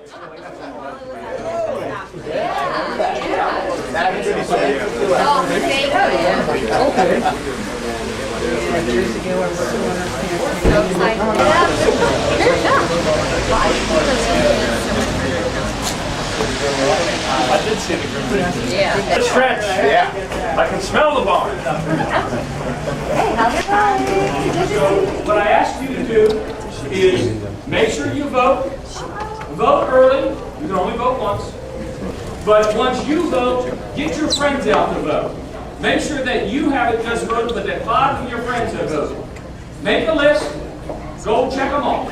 I did see the group. Yeah. Stretch. Yeah. I can smell the bar. Hey, how's it going? So what I ask you to do is make sure you vote. Vote early. You can only vote once. But once you vote, get your friends out to vote. Make sure that you haven't just voted, but that 5 of your friends have voted. Make a list. Go check them off.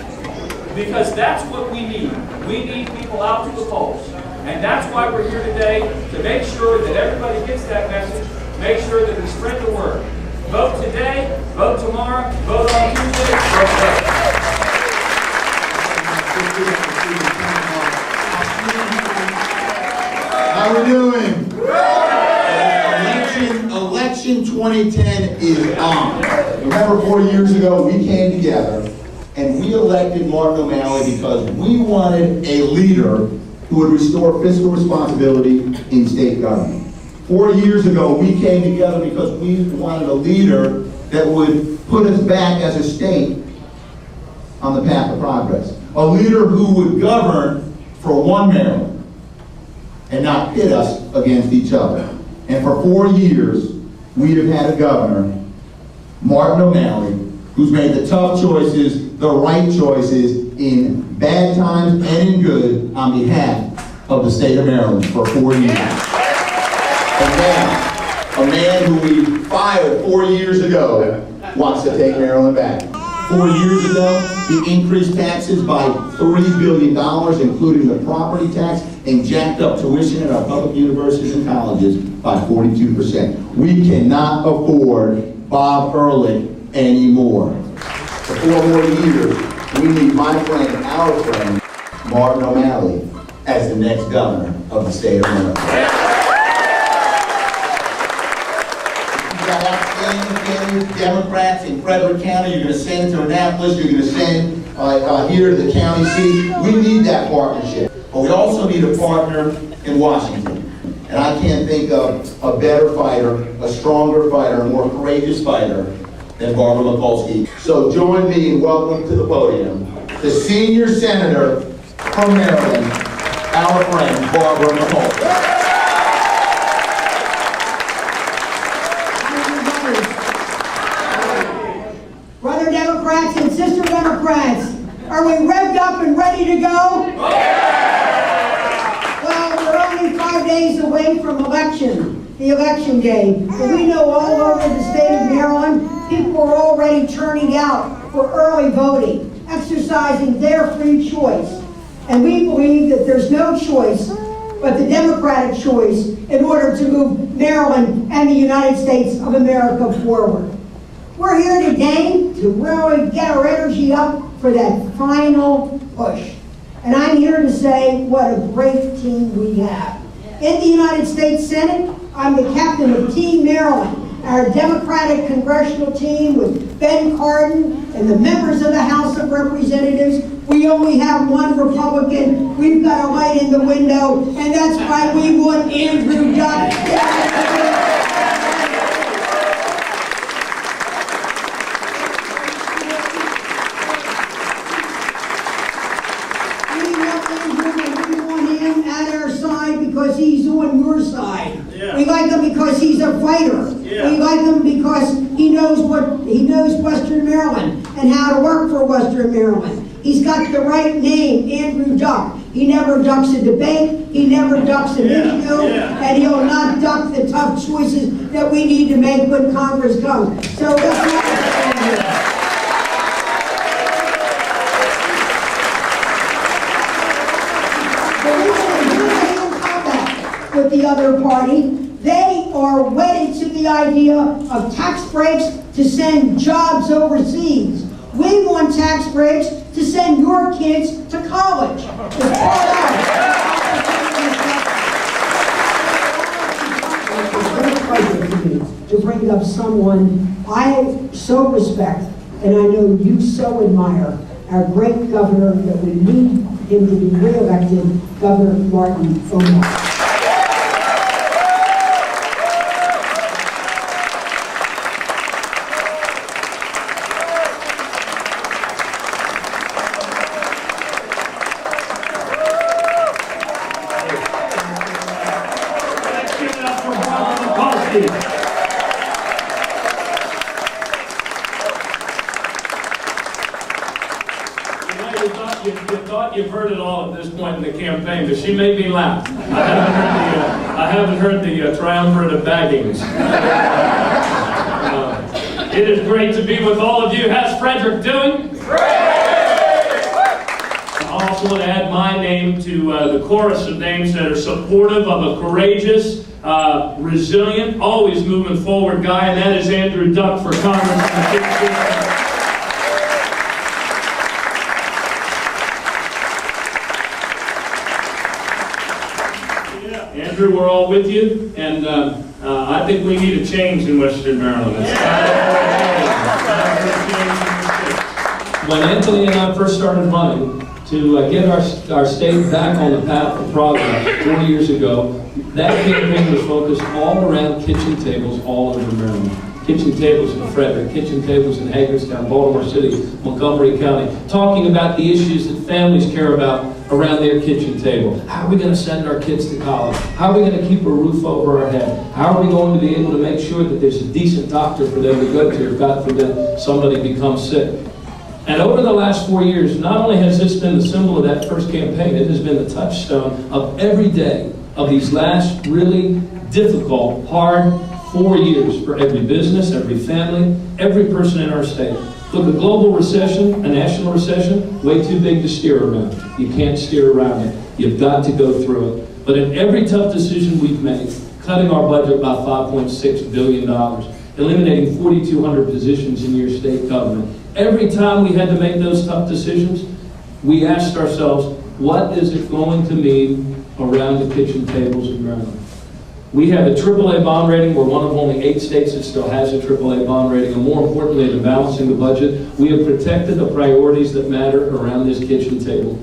Because that's what we need. We need people out to the polls. And that's why we're here today, to make sure that everybody gets that message, make sure that we spread the word. Vote today, vote tomorrow, vote on Tuesday, vote. How we doing? Election 2010 is on. Remember 4 years ago we came together and we elected Martin O'Malley because we wanted a leader who would restore fiscal responsibility in state government. 4 years ago, we came together because we wanted a leader that would put us back as a state on the path of progress. A leader who would govern for one Maryland and not pit us against each other. And for 4 years, we have had a governor, Martin O'Malley, who's made the tough choices, the right choices, in bad times and in good on behalf of the state of Maryland for 4 years. And now, a man who we fired 4 years ago wants to take Maryland back. 4 years ago, he increased taxes by $3 billion, including the property tax, and jacked up tuition at our public universities and colleges by 42%. We cannot afford Bob Ehrlich anymore. For 4 more years, we need my friend, our friend, Martin O'Malley, as the next governor of the state of Maryland. You've got outstanding candidates, Democrats in Frederick County. You're going to send to Annapolis. You're going to send here to the county seat. We need that partnership. But we also need a partner in Washington. And I can't think of a better fighter, a stronger fighter, a more courageous fighter than Barbara Mikulski. So join me in welcoming to the podium the senior senator from Maryland, our friend Barbara Mikulski. Brother Democrats and sister Democrats, are we revved up and ready to go? Well, we're only 5 days away from the election day. And we know all over the state of Maryland, people are already turning out for early voting, exercising their free choice. And we believe that there's no choice but the Democratic choice in order to move Maryland and the United States of America forward. We're here today to really get our energy up for that final push. And I'm here to say what a great team we have. In the United States Senate, I'm the captain of Team Maryland, our Democratic congressional team with Ben Cardin and the members of the House of Representatives. We only have one Republican. We've got a light in the window, and that's why we want Andrew Duck. Because he's on your side. Yeah. We like him because he's a fighter. Yeah. We like him because he knows Western Maryland and how to work for Western Maryland. He's got the right name, Andrew Duck. He never ducks a debate, he never ducks an issue, and he'll not duck the tough choices that we need to make when Congress comes. So let's not with the other party. They are wedded to the idea of tax breaks to send jobs overseas. We want tax breaks to send your kids to college. It's very pleasure to me to bring up someone I so respect and I know you so admire, our great governor that we need him to be re-elected Governor Martin O'Malley. Let's give it up for Brother Mikulski. You thought you've heard it all at this point in the campaign, but she made me laugh. I haven't heard the triumvirate of baggings. It is great to be with all of you. How's Frederick doing? I also want to add my name to the chorus of names that are supportive of a courageous, resilient, always moving forward guy, and that is Andrew Duck for Congress. Andrew, we're all with you, and I think we need a change in Western Maryland. It's time for a change. When Anthony and I first started running to get our state back on the path of progress 4 years ago, that campaign was focused all around kitchen tables all over Maryland. Kitchen tables in Frederick, kitchen tables in Hagerstown, Baltimore City, Montgomery County, talking about the issues that families care about around their kitchen table. How are we going to send our kids to college? How are we going to keep a roof over our head? How are we going to be able to make sure that there's a decent doctor for them to go to if God forbid somebody becomes sick? And over the last 4 years, not only has this been the symbol of that first campaign, it has been the touchstone of every day of these last really difficult, hard 4 years for every business, every family, every person in our state. Look, a global recession, a national recession, way too big to steer around. You can't steer around it. You've got to go through it. But in every tough decision we've made, cutting our budget by $5.6 billion, eliminating 4,200 positions in your state government, every time we had to make those tough decisions, we asked ourselves, what is it going to mean around the kitchen tables in Maryland? We have a AAA bond rating. We're one of only 8 states that still has a AAA bond rating. And more importantly than balancing the budget, we have protected the priorities that matter around this kitchen table.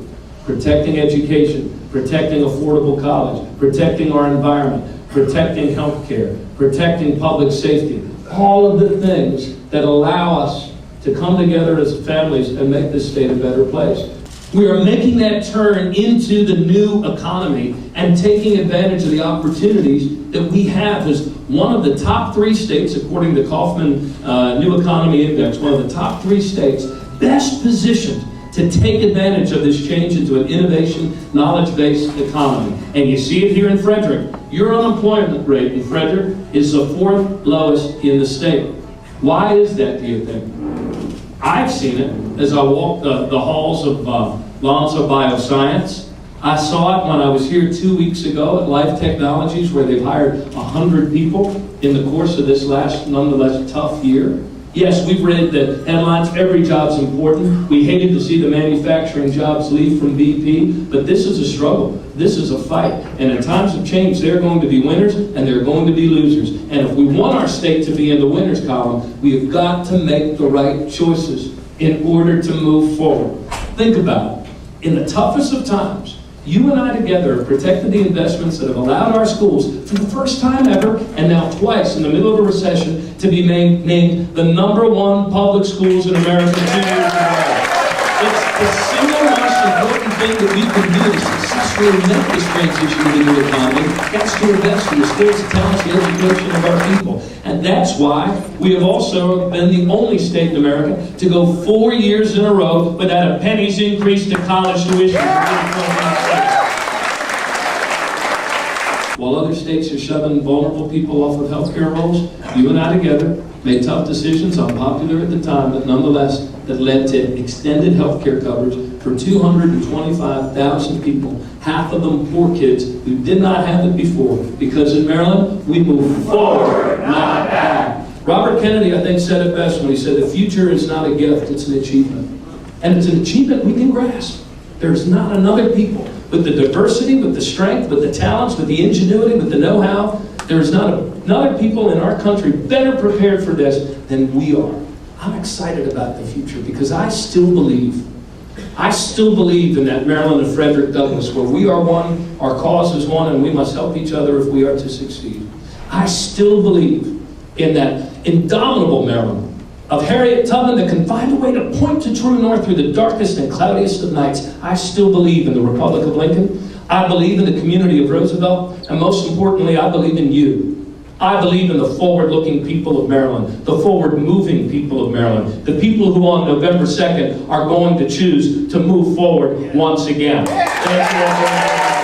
Protecting education, protecting affordable college, protecting our environment, protecting health care, protecting public safety. All of the things that allow us to come together as families and make this state a better place. We are making that turn into the new economy and taking advantage of the opportunities that we have as one of the top 3 states, according to Kaufman New Economy Index, one of the top 3 states best positioned to take advantage of this change into an innovation, knowledge-based economy. And you see it here in Frederick. Your unemployment rate in Frederick is the 4th lowest in the state. Why is that, do you think? I've seen it as I walked the halls of Lonzo Bioscience. I saw it when I was here 2 weeks ago at Life Technologies, where they've hired 100 people in the course of this last, nonetheless, tough year. Yes, we've read the headlines, every job's important. We hated to see the manufacturing jobs leave from BP, but this is a struggle. This is a fight. And in times of change, there are going to be winners and there are going to be losers. And if we want our state to be in the winners column, we have got to make the right choices in order to move forward. Think about it. In the toughest of times, you and I together have protected the investments that have allowed our schools, for the first time ever, and now twice in the middle of a recession, to be named the #1 public schools in America 2 years in a row. It's the single most important thing that we can do to successfully make this transition to the new economy. That's to invest in the skills, the talents, the education of our people. And that's why we have also been the only state in America to go 4 years in a row without a penny's increase to college tuition. While other states are shoving vulnerable people off of healthcare rolls, you and I together made tough decisions, unpopular at the time, but nonetheless, that led to extended healthcare coverage for 225,000 people, half of them poor kids who did not have it before. Because in Maryland, we move forward, not back. Robert Kennedy, I think, said it best when he said, the future is not a gift, it's an achievement. And it's an achievement we can grasp. There's not another people with the diversity, with the strength, with the talents, with the ingenuity, with the know-how. There's not another people in our country better prepared for this than we are. I'm excited about the future because I still believe I still believe in that Maryland of Frederick Douglass, where we are one, our cause is one, and we must help each other if we are to succeed. I still believe in that indomitable Maryland of Harriet Tubman that can find a way to point to true north through the darkest and cloudiest of nights. I still believe in the Republic of Lincoln. I believe in the community of Roosevelt, and most importantly, I believe in you. I believe in the forward-looking people of Maryland, the forward-moving people of Maryland, the people who on November 2nd are going to choose to move forward once again. Thank you all very much.